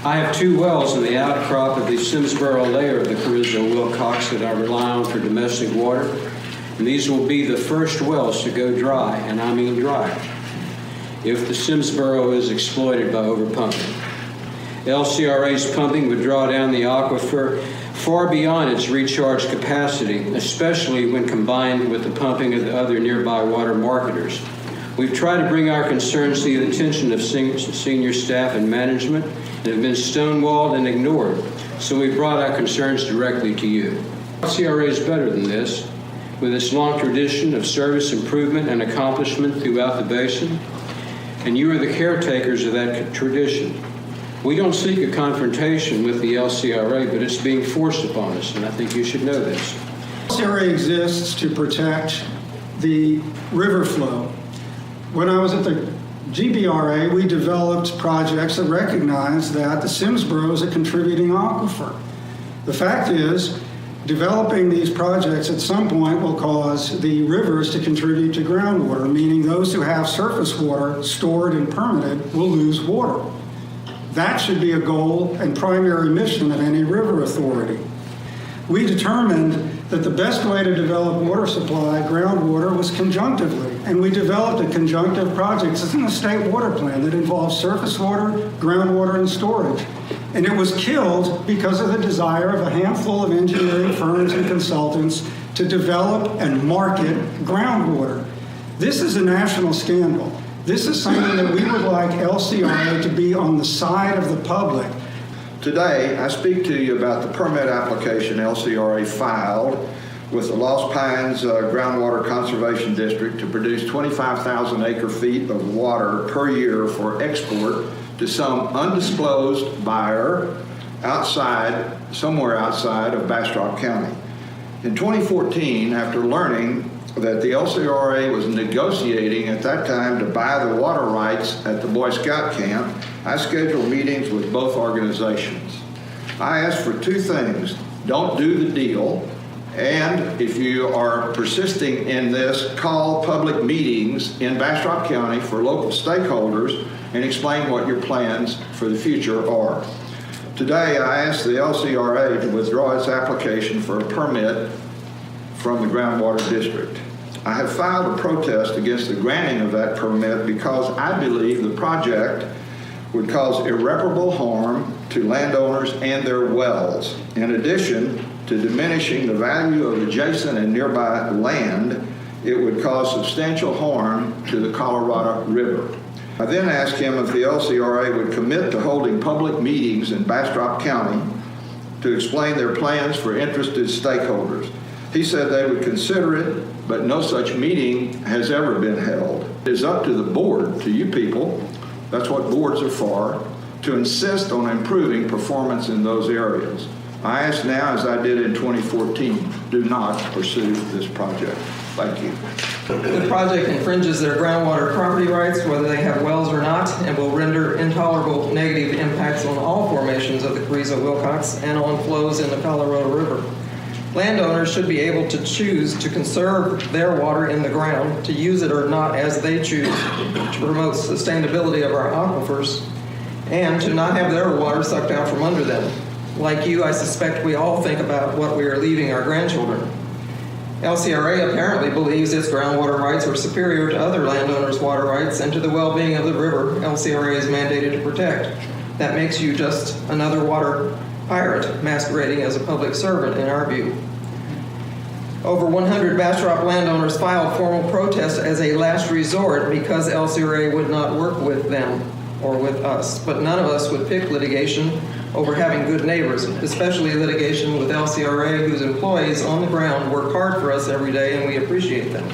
I have 2 wells in the outcrop of the Simsboro layer of the Carrizo-Wilcox that I rely on for domestic water, and these will be the first wells to go dry, and I mean dry, if the Simsboro is exploited by overpumping. LCRA's pumping would draw down the aquifer far beyond its recharge capacity, especially when combined with the pumping of the other nearby water marketers. We've tried to bring our concerns to the attention of senior staff and management and have been stonewalled and ignored, so we brought our concerns directly to you. LCRA is better than this. With its long tradition of service improvement and accomplishment throughout the basin, and you are the caretakers of that tradition. We don't seek a confrontation with the LCRA, but it's being forced upon us, and I think you should know this. LCRA exists to protect the river flow. When I was at the GBRA, we developed projects that recognize that the Simsboro is a contributing aquifer. The fact is, developing these projects at some point will cause the rivers to contribute to groundwater, meaning those who have surface water stored and permitted will lose water. That should be a goal and primary mission of any river authority. We determined that the best way to develop water supply, groundwater, was conjunctively, and we developed a conjunctive project. It's in the state water plan that involves surface water, groundwater, and storage. And it was killed because of the desire of a handful of engineering firms and consultants to develop and market groundwater. This is a national scandal. This is something that we would like LCRA to be on the side of the public. Today, I speak to you about the permit application LCRA filed with the Lost Pines Groundwater Conservation District to produce 25,000 acre-feet of water per year for export to some undisclosed buyer somewhere outside of Bastrop County. In 2014, after learning that the LCRA was negotiating at that time to buy the water rights at the Boy Scout camp, I scheduled meetings with both organizations. I asked for 2 things: don't do the deal, and if you are persisting in this, call public meetings in Bastrop County for local stakeholders and explain what your plans for the future are. Today, I asked the LCRA to withdraw its application for a permit from the Groundwater District. I have filed a protest against the granting of that permit because I believe the project would cause irreparable harm to landowners and their wells. In addition to diminishing the value of adjacent and nearby land, it would cause substantial harm to the Colorado River. I then asked him if the LCRA would commit to holding public meetings in Bastrop County to explain their plans for interested stakeholders. He said they would consider it, but no such meeting has ever been held. It is up to the board, to you people, that's what boards are for, to insist on improving performance in those areas. I ask now, as I did in 2014, do not pursue this project. Thank you. The project infringes their groundwater property rights, whether they have wells or not, and will render intolerable negative impacts on all formations of the Carrizo-Wilcox and on flows in the Colorado River. Landowners should be able to choose to conserve their water in the ground, to use it or not as they choose, to promote sustainability of our aquifers, and to not have their water sucked out from under them. Like you, I suspect we all think about what we are leaving our grandchildren. LCRA apparently believes its groundwater rights are superior to other landowners' water rights and to the well-being of the river LCRA is mandated to protect. That makes you just another water pirate masquerading as a public servant in our view. Over 100 Bastrop landowners filed formal protests as a last resort because LCRA would not work with them or with us, but none of us would pick litigation over having good neighbors, especially litigation with LCRA, whose employees on the ground work hard for us every day, and we appreciate them.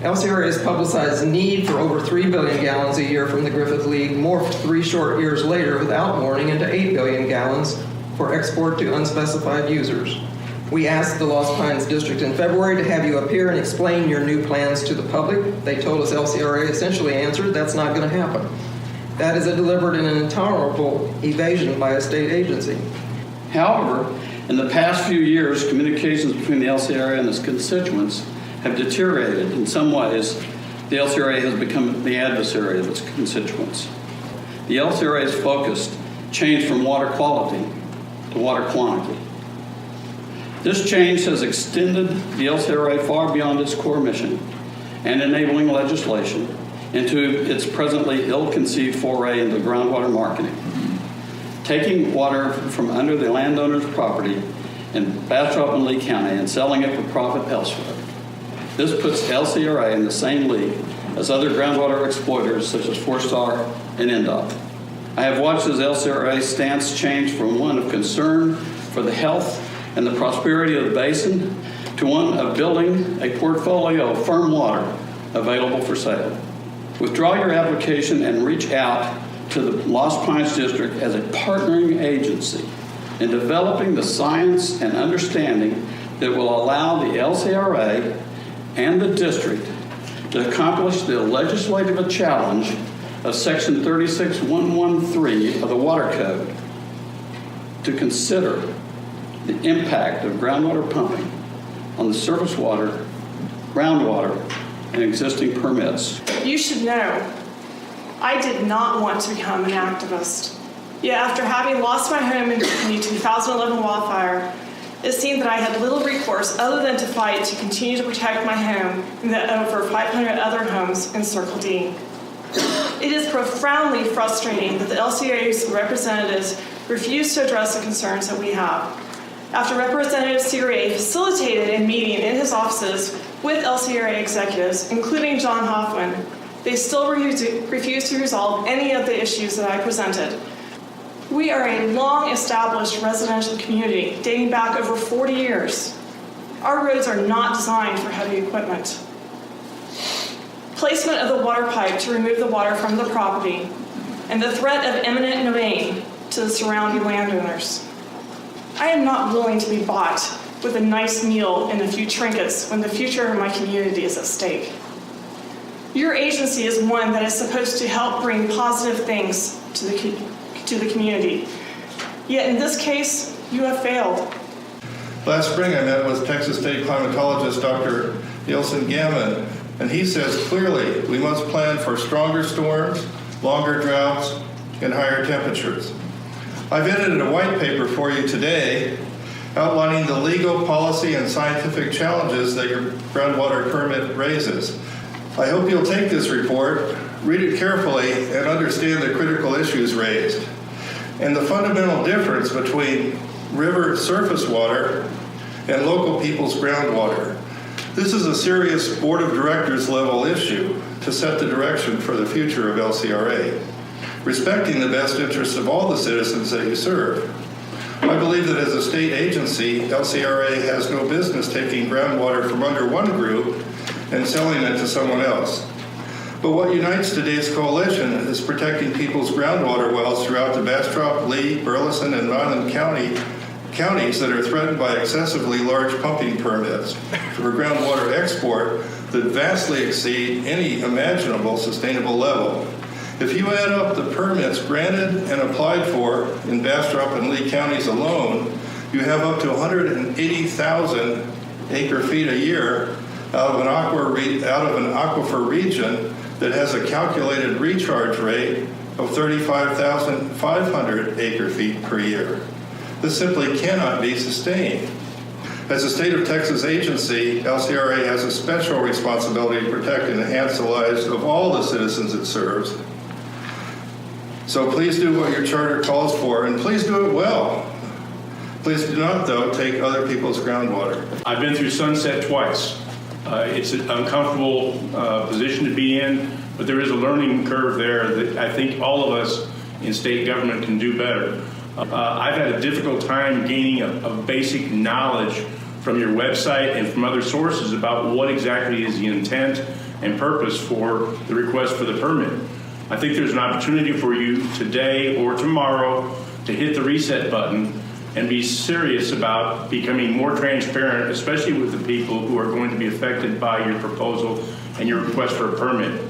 LCRA's publicized need for over 3 billion gallons a year from the Griffith League morphed 3 short years later without warning into 8 billion gallons for export to unspecified users. We asked the Lost Pines District in February to have you appear and explain your new plans to the public. They told us LCRA essentially answered, that's not going to happen. That is a deliberate and intolerable evasion by a state agency. However, in the past few years, communications between the LCRA and its constituents have deteriorated. In some ways, the LCRA has become the adversary of its constituents. The LCRA's focus change from water quality to water quantity. This change has extended the LCRA far beyond its core mission and enabling legislation into its presently ill-conceived foray into groundwater marketing, taking water from under the landowner's property in Bastrop and Lee County and selling it for profit elsewhere. This puts LCRA in the same league as other groundwater exploiters such as Forestar and NDOT. I have watched as LCRA's stance change from one of concern for the health and the prosperity of the basin to one of building a portfolio of firm water available for sale. Withdraw your application and reach out to the Lost Pines District as a partnering agency in developing the science and understanding that will allow the LCRA and the district to accomplish the legislative challenge of Section 36113 of the Water Code to consider the impact of groundwater pumping on the surface water, groundwater, and existing permits. You should know, I did not want to become an activist. Yet after having lost my home in the 2011 wildfire, it seemed that I had little recourse other than to fight to continue to protect my home and the over 500 other homes in Circle D. It is profoundly frustrating that the LCRA's representatives refuse to address the concerns that we have. After Representative CRA facilitated a meeting in his offices with LCRA executives, including John Hoffman, they still refuse to resolve any of the issues that I presented. We are a long-established residential community dating back over 40 years. Our roads are not designed for heavy equipment. Placement of the water pipe to remove the water from the property, and the threat of eminent domain to the surrounding landowners. I am not willing to be bought with a nice meal and a few trinkets when the future of my community is at stake. Your agency is one that is supposed to help bring positive things to the community. Yet in this case, you have failed. Last spring, I met with Texas State climatologist Dr. Nielsen Gammon, and he says clearly we must plan for stronger storms, longer droughts, and higher temperatures. I've edited a white paper for you today outlining the legal, policy, and scientific challenges that your groundwater permit raises. I hope you'll take this report, read it carefully, and understand the critical issues raised and the fundamental difference between river surface water and local people's groundwater. This is a serious board of directors level issue to set the direction for the future of LCRA, respecting the best interests of all the citizens that you serve. I believe that as a state agency, LCRA has no business taking groundwater from under one group and selling it to someone else. But what unites today's coalition is protecting people's groundwater wells throughout the Bastrop, Lee, Burleson, and Vineland counties that are threatened by excessively large pumping permits for groundwater export that vastly exceed any imaginable sustainable level. If you add up the permits granted and applied for in Bastrop and Lee counties alone, you have up to 180,000 acre-feet a year out of an aquifer region that has a calculated recharge rate of 35,500 acre-feet per year. This simply cannot be sustained. As a state of Texas agency, LCRA has a special responsibility to protect and enhance the lives of all the citizens it serves. So please do what your charter calls for, and please do it well. Please do not, though, take other people's groundwater. I've been through Sunset twice. It's an uncomfortable position to be in, but there is a learning curve there that I think all of us in state government can do better. I've had a difficult time gaining a basic knowledge from your website and from other sources about what exactly is the intent and purpose for the request for the permit. I think there's an opportunity for you today or tomorrow to hit the reset button and be serious about becoming more transparent, especially with the people who are going to be affected by your proposal and your request for a permit.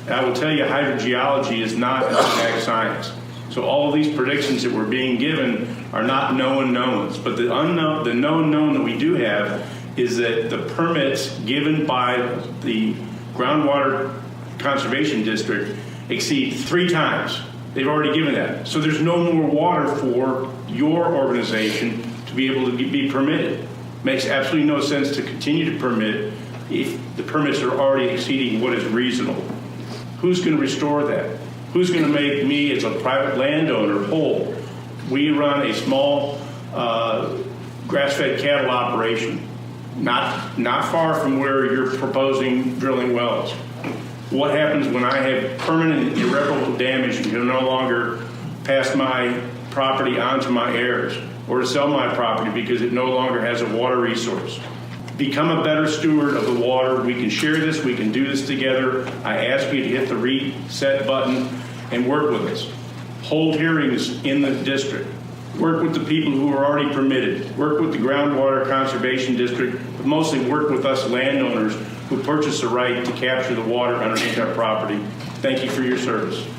And I will tell you, hydrogeology is not an exact science. So all of these predictions that we're being given are not known knowns. But the known known that we do have is that the permits given by the Groundwater Conservation District exceed 3 times They've already given that. So there's no more water for your organization to be able to be permitted. Makes absolutely no sense to continue to permit if the permits are already exceeding what is reasonable. Who's going to restore that? Who's going to make me as a private landowner whole? We run a small grass-fed cattle operation, not far from where you're proposing drilling wells. What happens when I have permanent irreparable damage and can no longer pass my property on to my heirs or to sell my property because it no longer has a water resource? Become a better steward of the water. We can share this. We can do this together. I ask you to hit the reset button and work with us. Hold hearings in the district. Work with the people who are already permitted. Work with the groundwater conservation district, but mostly work with us landowners who purchase the right to capture the water underneath our property. Thank you for your service.